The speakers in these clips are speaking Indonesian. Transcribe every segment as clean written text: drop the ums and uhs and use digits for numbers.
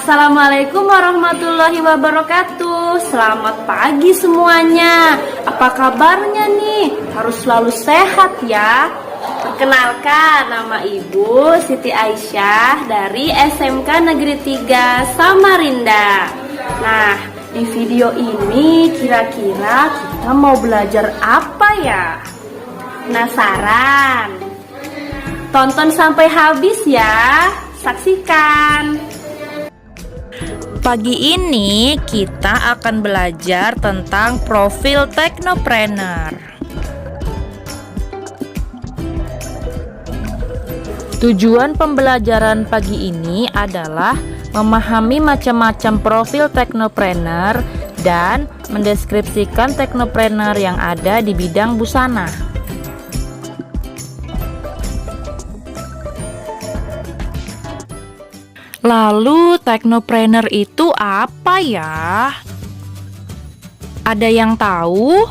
Assalamualaikum warahmatullahi wabarakatuh. Selamat pagi semuanya. Apa kabarnya nih? Harus selalu sehat ya. Perkenalkan, nama Ibu Siti Aisyah dari SMK Negeri 3 Samarinda. Nah, di video ini kira-kira kita mau belajar apa ya? Penasaran? Tonton sampai habis ya. Saksikan. Pagi ini kita akan belajar tentang profil teknopreneur. Tujuan pembelajaran pagi ini adalah memahami macam-macam profil teknopreneur dan mendeskripsikan teknopreneur yang ada di bidang busana. Lalu teknopreneur itu apa ya? Ada yang tahu?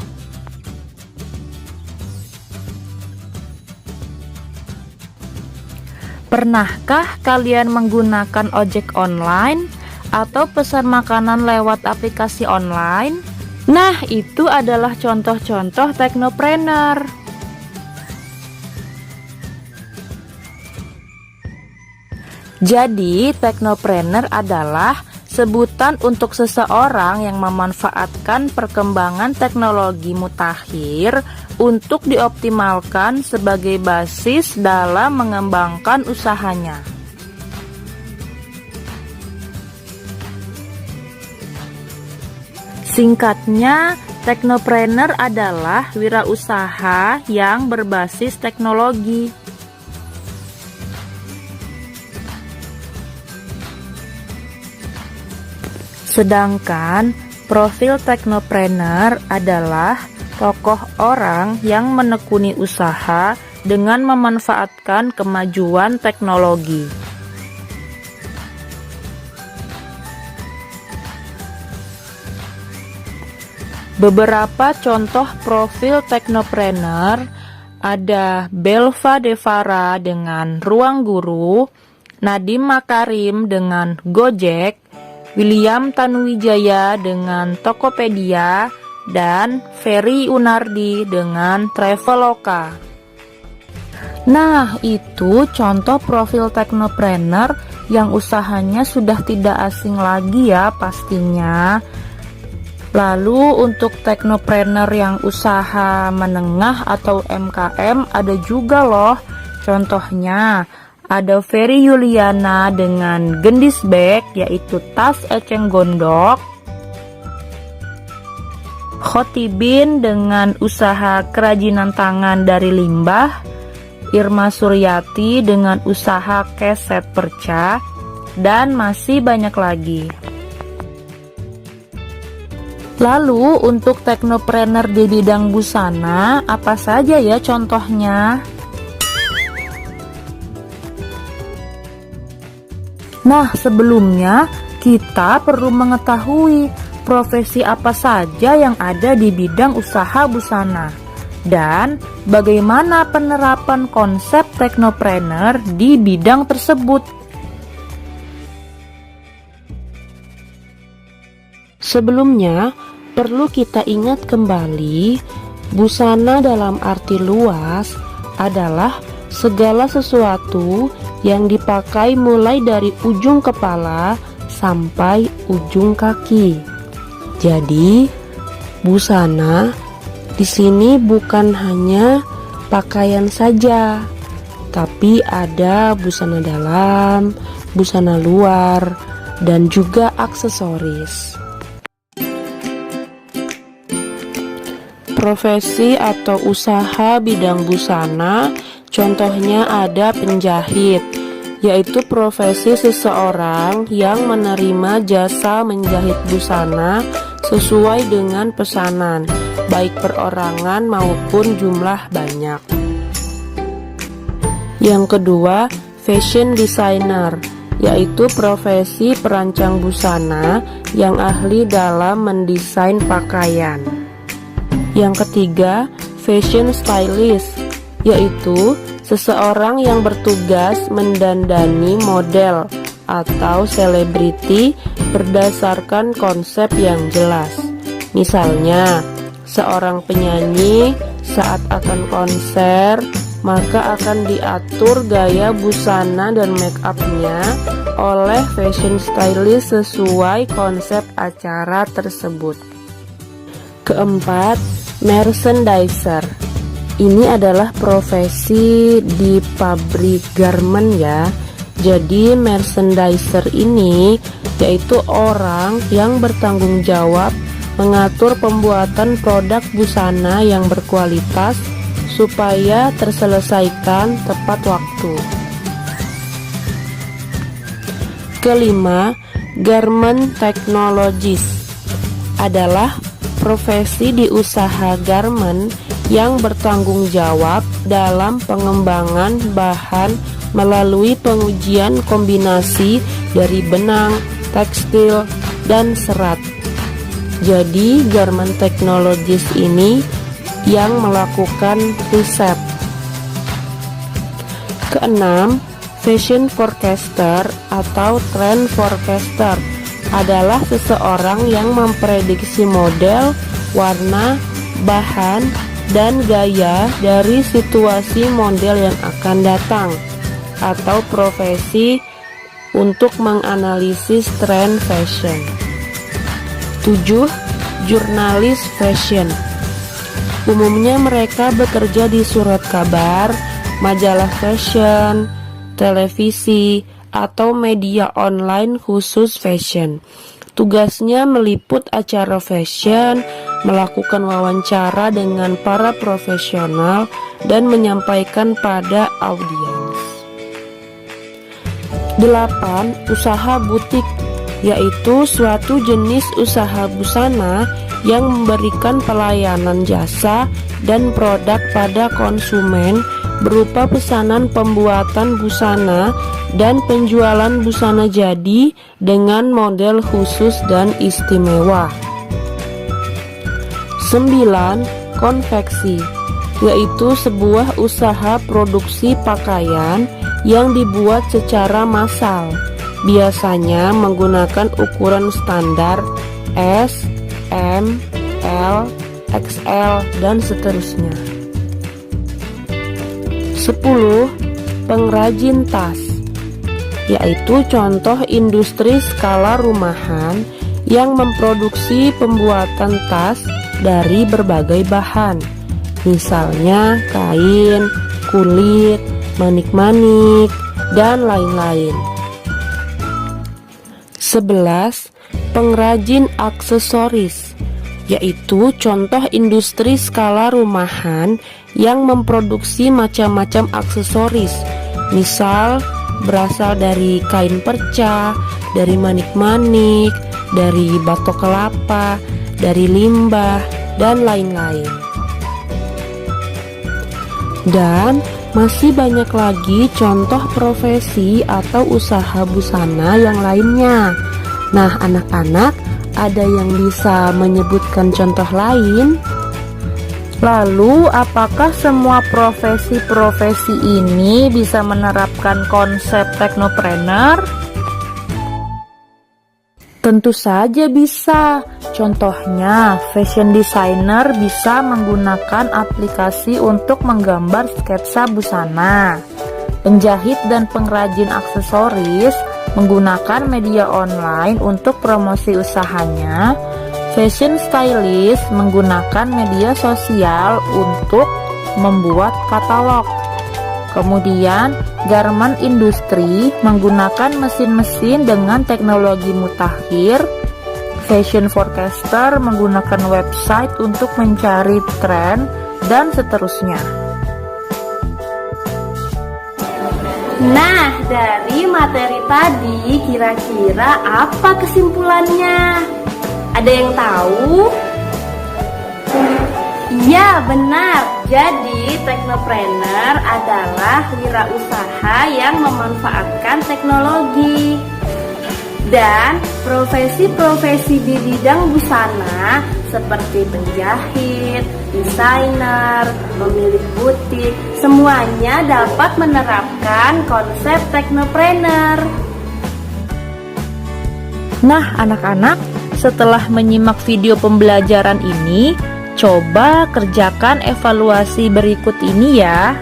Pernahkah kalian menggunakan ojek online atau pesan makanan lewat aplikasi online? Nah, itu adalah contoh-contoh teknopreneur. Jadi, teknopreneur adalah sebutan untuk seseorang yang memanfaatkan perkembangan teknologi mutakhir untuk dioptimalkan sebagai basis dalam mengembangkan usahanya. Singkatnya, teknopreneur adalah wirausaha yang berbasis teknologi. Sedangkan profil teknopreneur adalah tokoh orang yang menekuni usaha dengan memanfaatkan kemajuan teknologi. Beberapa contoh profil teknopreneur ada Belva Devara dengan Ruang Guru, Nadiem Makarim dengan Gojek, William Tanuwijaya dengan Tokopedia, dan Ferry Unardi dengan Traveloka. Nah, itu contoh profil teknopreneur yang usahanya sudah tidak asing lagi ya pastinya. Lalu untuk teknopreneur yang usaha menengah atau MKM ada juga loh. Contohnya ada Ferry Yuliana dengan Gendis Bag, yaitu tas eceng gondok, Khotibin dengan usaha kerajinan tangan dari limbah, Irma Suryati dengan usaha keset perca, dan masih banyak lagi. Lalu untuk teknopreneur di bidang busana, apa saja ya contohnya? Nah, sebelumnya kita perlu mengetahui profesi apa saja yang ada di bidang usaha busana dan bagaimana penerapan konsep teknopreneur di bidang tersebut. Sebelumnya, perlu kita ingat kembali, busana dalam arti luas adalah segala sesuatu yang dipakai mulai dari ujung kepala sampai ujung kaki. Jadi, busana di sini bukan hanya pakaian saja, tapi ada busana dalam, busana luar, dan juga aksesoris. Profesi atau usaha bidang busana, contohnya ada penjahit, yaitu profesi seseorang yang menerima jasa menjahit busana sesuai dengan pesanan, baik perorangan maupun jumlah banyak. Yang kedua, fashion designer, yaitu profesi perancang busana yang ahli dalam mendesain pakaian. Yang ketiga, fashion stylist, yaitu seseorang yang bertugas mendandani model atau selebriti berdasarkan konsep yang jelas. Misalnya, seorang penyanyi saat akan konser, maka akan diatur gaya busana dan make up-nya oleh fashion stylist sesuai konsep acara tersebut. Keempat, merchandiser. Ini adalah profesi di pabrik garment ya. Jadi merchandiser ini yaitu orang yang bertanggung jawab mengatur pembuatan produk busana yang berkualitas supaya terselesaikan tepat waktu. Kelima, garment technologist adalah profesi di usaha garment yang bertanggung jawab dalam pengembangan bahan melalui pengujian kombinasi dari benang, tekstil, dan serat. Jadi garment technologist ini yang melakukan riset. Keenam, fashion forecaster atau trend forecaster adalah seseorang yang memprediksi model, warna, bahan, dan gaya dari situasi model yang akan datang, atau profesi untuk menganalisis tren fashion. 7. Jurnalis fashion. Umumnya mereka bekerja di surat kabar, majalah fashion, televisi, atau media online khusus fashion. Tugasnya meliput acara fashion, melakukan wawancara dengan para profesional, dan menyampaikan pada audiens. 8. Usaha butik, yaitu suatu jenis usaha busana yang memberikan pelayanan jasa dan produk pada konsumen berupa pesanan pembuatan busana dan penjualan busana jadi dengan model khusus dan istimewa. 9. Konveksi, yaitu sebuah usaha produksi pakaian yang dibuat secara massal, biasanya menggunakan ukuran standar S, M, L, XL, dan seterusnya. 10. Pengrajin tas, yaitu contoh industri skala rumahan yang memproduksi pembuatan tas dari berbagai bahan, misalnya kain, kulit, manik-manik, dan lain-lain. 11. Pengrajin aksesoris, yaitu contoh industri skala rumahan yang memproduksi macam-macam aksesoris, misal berasal dari kain perca, dari manik-manik, dari batok kelapa, dari limbah, dan lain-lain. Dan masih banyak lagi contoh profesi atau usaha busana yang lainnya. Nah, anak-anak, ada yang bisa menyebutkan contoh lain? Lalu, apakah semua profesi-profesi ini bisa menerapkan konsep teknopreneur? Tentu saja bisa. Contohnya, fashion designer bisa menggunakan aplikasi untuk menggambar sketsa busana. Penjahit dan pengrajin aksesoris menggunakan media online untuk promosi usahanya. Fashion stylist menggunakan media sosial untuk membuat katalog. Kemudian, garment industri menggunakan mesin-mesin dengan teknologi mutakhir. Fashion forecaster menggunakan website untuk mencari tren, dan seterusnya. Nah, dari materi tadi kira-kira apa kesimpulannya? Ada yang tahu? Iya, benar. Jadi, teknopreneur adalah wirausaha yang memanfaatkan teknologi. Dan profesi-profesi di bidang busana seperti penjahit, desainer, pemilik butik, semuanya dapat menerapkan konsep teknopreneur. Nah, anak-anak, setelah menyimak video pembelajaran ini, coba kerjakan evaluasi berikut ini ya.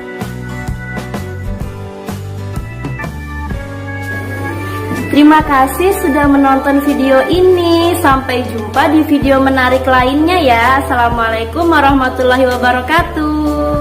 Terima kasih sudah menonton video ini. Sampai jumpa di video menarik lainnya ya. Assalamualaikum warahmatullahi wabarakatuh.